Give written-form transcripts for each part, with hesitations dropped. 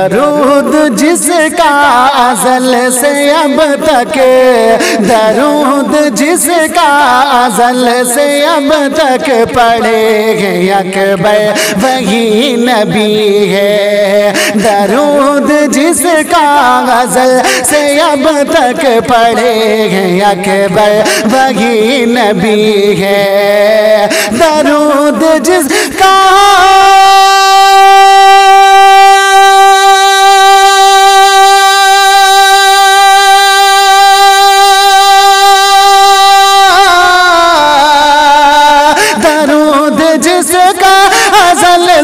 درود جس کا ازل سے اب تک، درود جس کا ازل سے اب تک پڑھے ہیں اکبر وہی نبی ہے، درود جس کا ازل سے اب تک پڑھے ہیں اکبر وہی نبی ہے، درود جس کا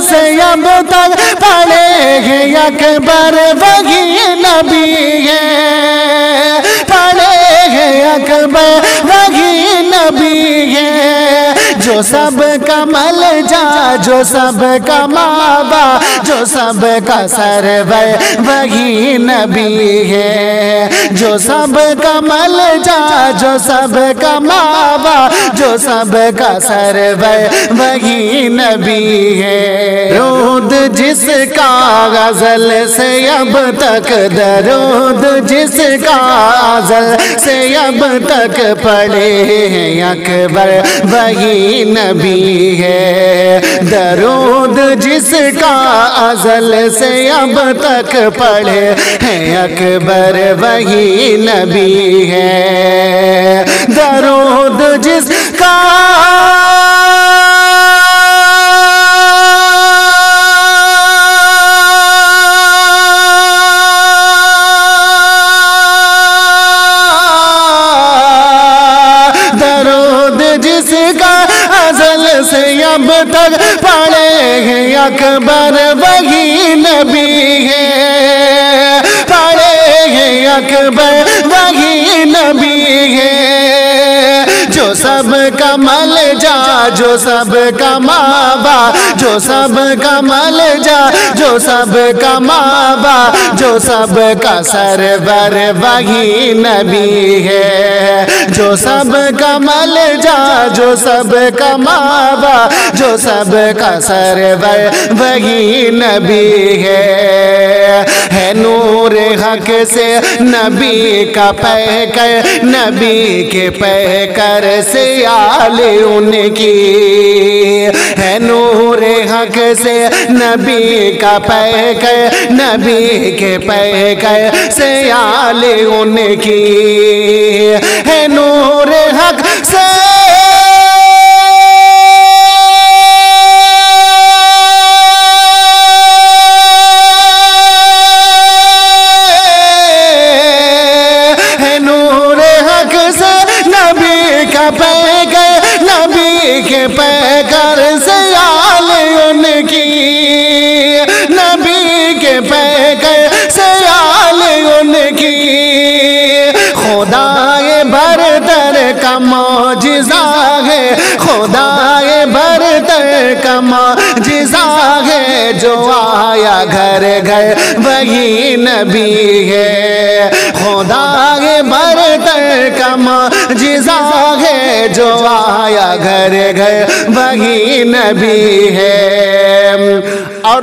سے اب تک پڑھے ہیں اکبر وہی نبی ہے، پڑھے ہیں اکبر وہی نبی ہے، جو سب کا ملجا، جو سب کا مابا، جو سب کا سرور وہی نبی ہے، جو سب کا ملجا، جو سب کا مابا، جو سب کا سرور وہی نبی ہے، درود جس کا غزل سے اب تک، درود جس کا غزل سے اب تک پڑھے ہیں اکبر وہی نبی ہے، درود جس کا ازل سے اب تک پڑھے ہیں اکبر وہی نبی ہے، درود جس کا سے اب تک پڑھے ہیں اکبر وہی نبی ہے، پڑھے ہیں اکبر وہی نبی ہے، جو سب کا ملجا، جو سب کا مابا، جو سب کا ملجا، جو سب کا مابا، جو سب کا سرور وہی نبی ہے، جو سب کا ملجا، جو سب کا مابا، جو سب کا سرور وہی نبی ہے نور حق سے نبی کا پیکر، نبی کے پیکر سے آل ان کی، ہے نور حق سے نبی کا پیکر، نبی کے پیکر سے آل ان کی، ہے نور حق سے پیکر سے آل ان کی، نبی کے پیکر سے آل ان کی، خدائے برتر کا معجزہ ہے، خدائے برتر کا معجزہ ہے، جو آیا گھر گھر وہی نبی ہے، خدائے برتر کا معجزہ ہے، جو آیا گھر گھر وہی نبی ہے۔ اور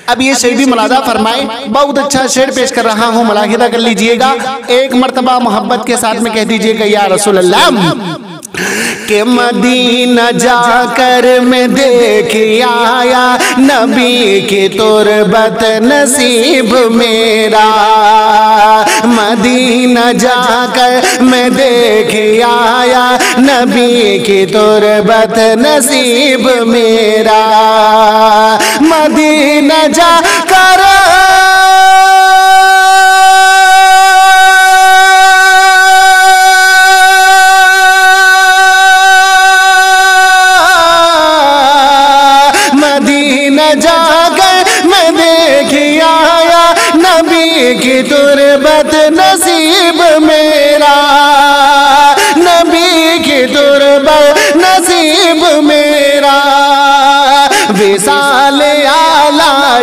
اب یہ شعر بھی ملاحظہ فرمائیں، بہت اچھا شعر پیش کر رہا ہوں، ملاحظہ کر لیجئے گا، ایک مرتبہ محبت کے ساتھ میں کہہ دیجئے گا یا رسول اللہ، کہ مدینہ جا کر میں دیکھ آیا نبی کی تربت نصیب میرا، مدینہ جا کر میں دیکھ آیا نبی کی تربت نصیب میرا، مدینہ جا کر کی تربت نصیب میرا، نبی کی تربت نصیب میرا، وصال اعلیٰ